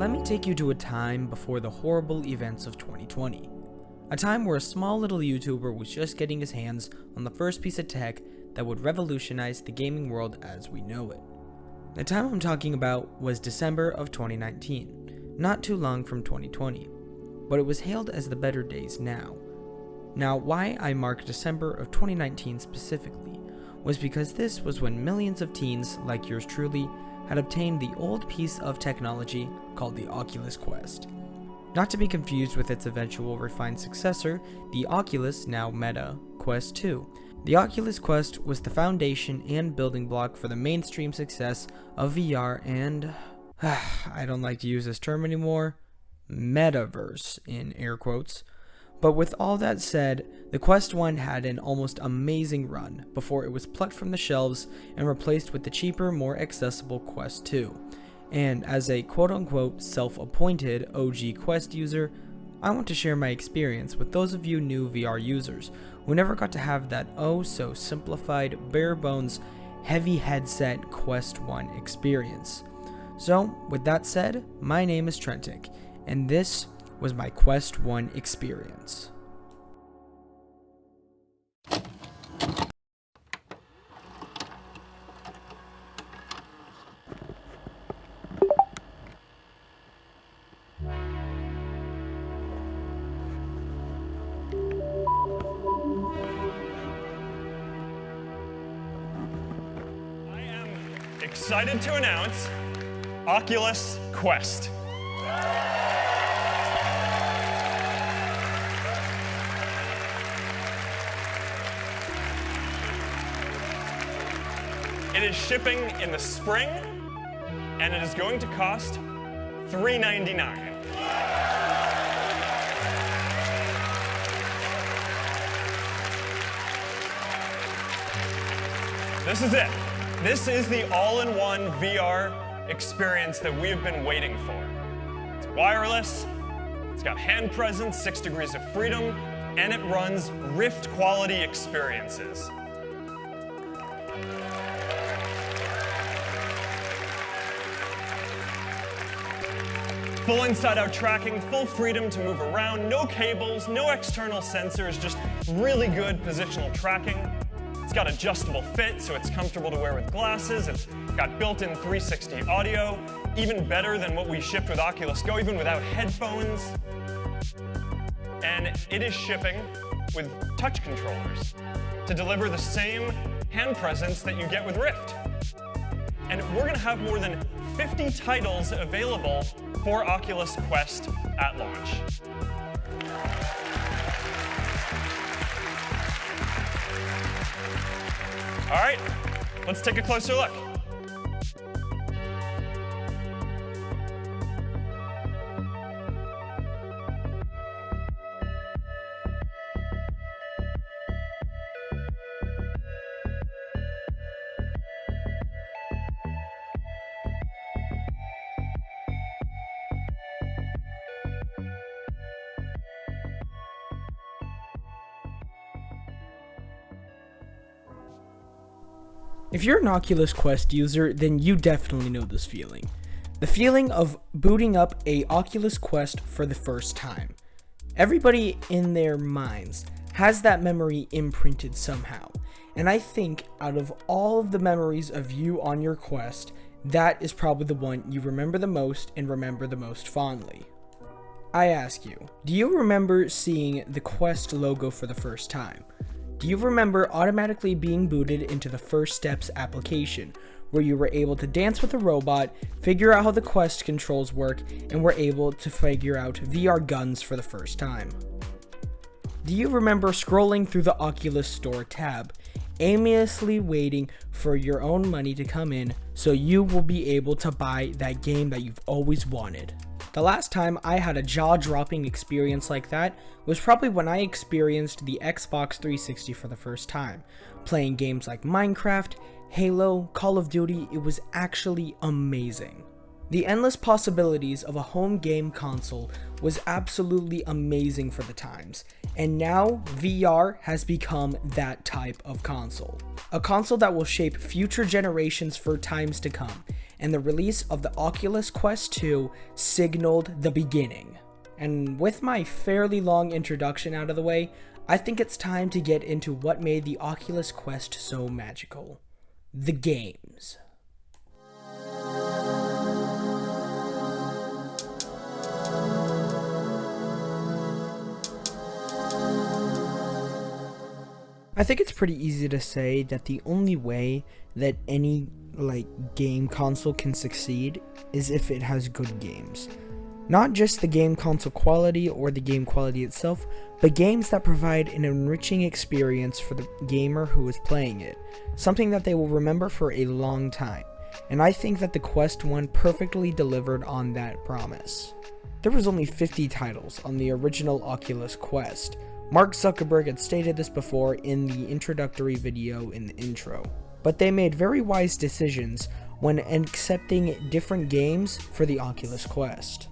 Let me take you to a time before the horrible events of 2020. A time where a small little YouTuber was just getting his hands on the first piece of tech that would revolutionize the gaming world as we know it. The time I'm talking about was December of 2019, not too long from 2020, but it was hailed as the better days now. Now, why I mark December of 2019 specifically was because this was when millions of teens, like yours truly, had obtained the old piece of technology called the Oculus Quest. Not to be confused with its eventual refined successor, the Oculus, now Meta, Quest 2. The Oculus Quest was the foundation and building block for the mainstream success of VR and, I don't like to use this term anymore, metaverse in air quotes. But with all that said, the Quest 1 had an almost amazing run before it was plucked from the shelves and replaced with the cheaper, more accessible Quest 2. And as a quote-unquote self-appointed OG Quest user, I want to share my experience with those of you new VR users who never got to have that oh-so-simplified, bare-bones, heavy headset Quest 1 experience. So, with that said, my name is Trentic, and this was my Quest 1 experience. I am excited to announce Oculus Quest. It is shipping in the spring, and it is going to cost $399. This is it. This is the all-in-one VR experience that we have been waiting for. It's wireless, it's got hand presence, 6 degrees of freedom, and it runs Rift quality experiences. Full inside-out tracking, full freedom to move around, no cables, no external sensors, just really good positional tracking. It's got adjustable fit, so it's comfortable to wear with glasses. It's got built-in 360 audio, even better than what we shipped with Oculus Go, even without headphones. And it is shipping with touch controllers to deliver the same hand presence that you get with Rift. And we're going to have more than 50 titles available for Oculus Quest at launch. All right, let's take a closer look. If you're an Oculus Quest user, then you definitely know this feeling. The feeling of booting up a Oculus Quest for the first time. Everybody in their minds has that memory imprinted somehow. And I think out of all of the memories of you on your Quest, that is probably the one you remember the most and remember the most fondly. I ask you, do you remember seeing the Quest logo for the first time? Do you remember automatically being booted into the First Steps application, where you were able to dance with a robot, figure out how the Quest controls work, and were able to figure out VR guns for the first time? Do you remember scrolling through the Oculus Store tab, aimlessly waiting for your own money to come in so you will be able to buy that game that you've always wanted? The last time I had a jaw-dropping experience like that was probably when I experienced the Xbox 360 for the first time. Playing games like Minecraft, Halo, Call of Duty, it was actually amazing. The endless possibilities of a home game console was absolutely amazing for the times, and now VR has become that type of console. A console that will shape future generations for times to come, and the release of the Oculus Quest 2 signaled the beginning. And with my fairly long introduction out of the way, I think it's time to get into what made the Oculus Quest so magical. The games. I think it's pretty easy to say that the only way that any game console can succeed is if it has good games. Not just the game console quality or the game quality itself, but games that provide an enriching experience for the gamer who is playing it, something that they will remember for a long time. And I think that the Quest 1 perfectly delivered on that promise. There was only 50 titles on the original Oculus Quest. Mark Zuckerberg had stated this before in the introductory video in the intro, but they made very wise decisions when accepting different games for the Oculus Quest.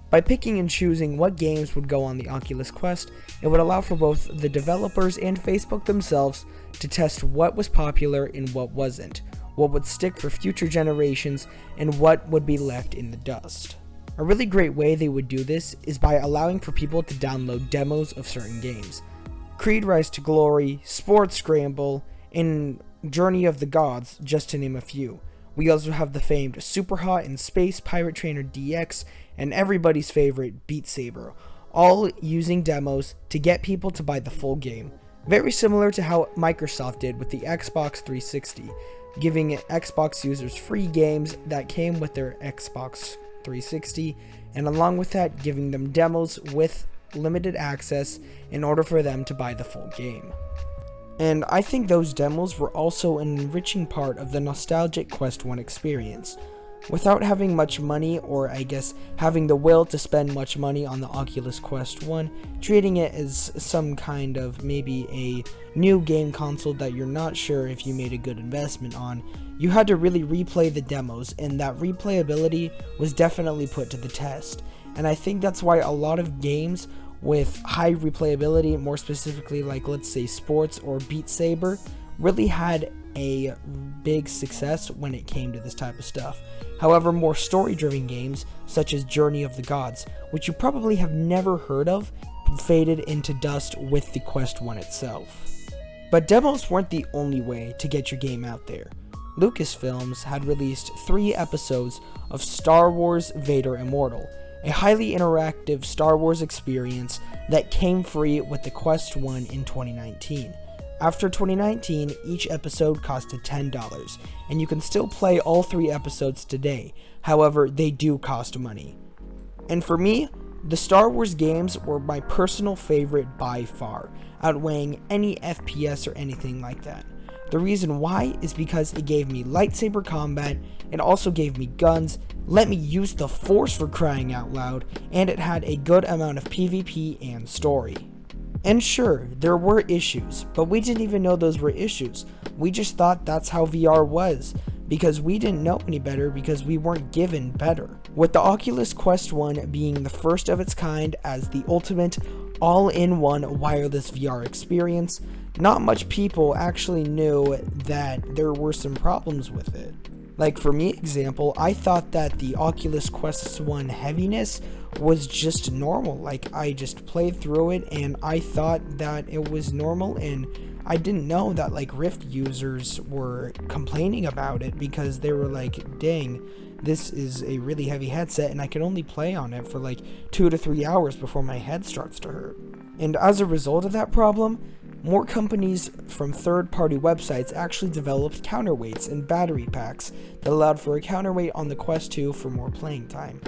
By picking and choosing what games would go on the Oculus Quest, it would allow for both the developers and Facebook themselves to test what was popular and what wasn't, what would stick for future generations, and what would be left in the dust. A really great way they would do this is by allowing for people to download demos of certain games. Creed Rise to Glory, Sports Scramble, and Journey of the Gods, just to name a few. We also have the famed Superhot and Space Pirate Trainer DX, and everybody's favorite Beat Saber, all using demos to get people to buy the full game. Very similar to how Microsoft did with the Xbox 360, giving Xbox users free games that came with their Xbox 360, and along with that, giving them demos with limited access in order for them to buy the full game. And I think those demos were also an enriching part of the nostalgic Quest 1 experience. Without having much money, or I guess having the will to spend much money on the Oculus Quest 1, treating it as some kind of maybe a new game console that you're not sure if you made a good investment on, you had to really replay the demos, and that replayability was definitely put to the test. And I think that's why a lot of games with high replayability, more specifically like let's say Sports or Beat Saber, really had a big success when it came to this type of stuff. However, more story-driven games, such as Journey of the Gods, which you probably have never heard of, faded into dust with the Quest 1 itself. But demos weren't the only way to get your game out there. Lucasfilms had released 3 episodes of Star Wars Vader Immortal, a highly interactive Star Wars experience that came free with the Quest 1 in 2019. After 2019, each episode costed $10, and you can still play all 3 episodes today. However, they do cost money. And for me, the Star Wars games were my personal favorite by far, outweighing any FPS or anything like that. The reason why is because it gave me lightsaber combat, it also gave me guns, let me use the Force for crying out loud, and it had a good amount of PvP and story. And sure, there were issues, but we didn't even know those were issues. We just thought that's how VR was, because we didn't know any better because we weren't given better. With the Oculus Quest 1 being the first of its kind as the ultimate all-in-one wireless VR experience, not much people actually knew that there were some problems with it. Like for me, example, I thought that the Oculus Quest 1 heaviness was just normal. Like I just played through it and I thought that it was normal, and I didn't know that like Rift users were complaining about it because they were like, dang, this is a really heavy headset and I can only play on it for like 2 to 3 hours before my head starts to hurt. And as a result of that problem, more companies from third-party websites actually developed counterweights and battery packs that allowed for a counterweight on the Quest 2 for more playing time.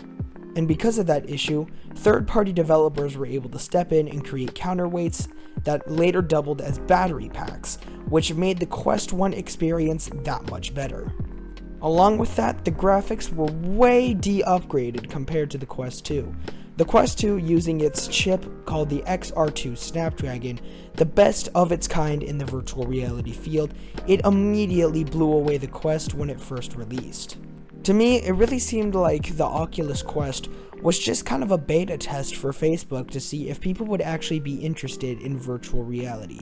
And because of that issue, third-party developers were able to step in and create counterweights that later doubled as battery packs, which made the Quest 1 experience that much better. Along with that, the graphics were way de-upgraded compared to the Quest 2. The Quest 2 using its chip called the XR2 Snapdragon, the best of its kind in the virtual reality field, it immediately blew away the Quest when it first released. To me, it really seemed like the Oculus Quest was just kind of a beta test for Facebook to see if people would actually be interested in virtual reality.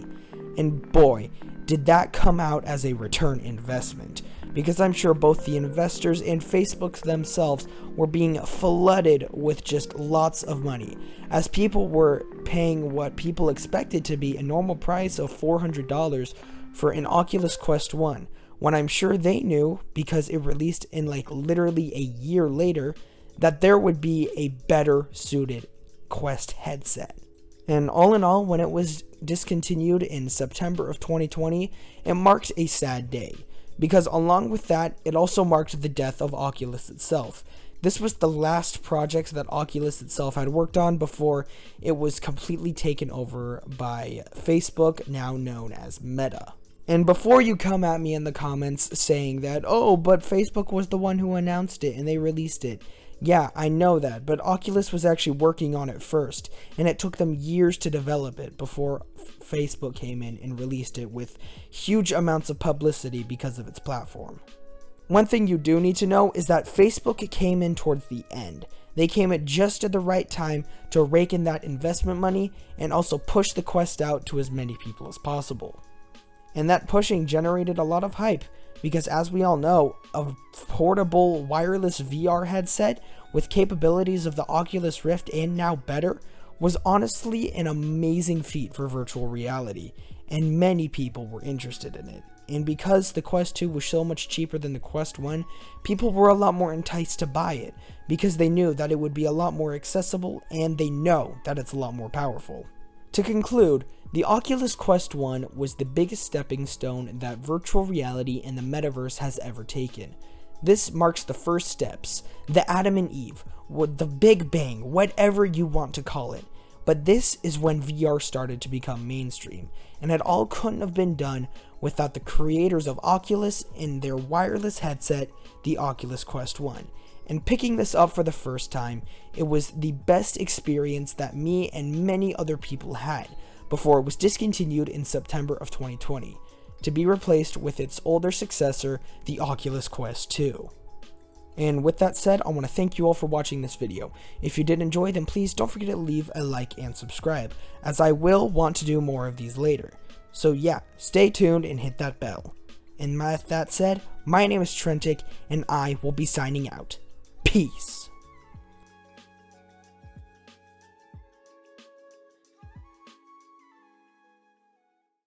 And boy, did that come out as a return investment. because I'm sure both the investors and Facebook themselves were being flooded with just lots of money, as people were paying what people expected to be a normal price of $400 for an Oculus Quest 1, when I'm sure they knew, because it released in like literally a year later, that there would be a better suited Quest headset. And all in all, when it was discontinued in September of 2020, it marked a sad day, because along with that, it also marked the death of Oculus itself. This was the last project that Oculus itself had worked on before it was completely taken over by Facebook, now known as Meta. And before you come at me in the comments saying that, oh, but Facebook was the one who announced it and they released it. Yeah, I know that, but Oculus was actually working on it first, and it took them years to develop it before Facebook came in and released it with huge amounts of publicity because of its platform. One thing you do need to know is that Facebook came in towards the end. They came at just at the right time to rake in that investment money and also push the Quest out to as many people as possible. And that pushing generated a lot of hype, because as we all know, a portable wireless VR headset with capabilities of the Oculus Rift and now better was honestly an amazing feat for virtual reality, and many people were interested in it. And because the Quest 2 was so much cheaper than the Quest 1, people were a lot more enticed to buy it, because they knew that it would be a lot more accessible, and they know that it's a lot more powerful. To conclude, the Oculus Quest 1 was the biggest stepping stone that virtual reality and the metaverse has ever taken. This marks the first steps, the Adam and Eve, the Big Bang, whatever you want to call it. But this is when VR started to become mainstream, and it all couldn't have been done without the creators of Oculus and their wireless headset, the Oculus Quest 1. And picking this up for the first time, it was the best experience that me and many other people had before it was discontinued in September of 2020, to be replaced with its older successor, the Oculus Quest 2. And with that said, I want to thank you all for watching this video. If you did enjoy, then please don't forget to leave a like and subscribe, as I will want to do more of these later. So yeah, stay tuned and hit that bell. And with that said, my name is Trentic, and I will be signing out. Peace.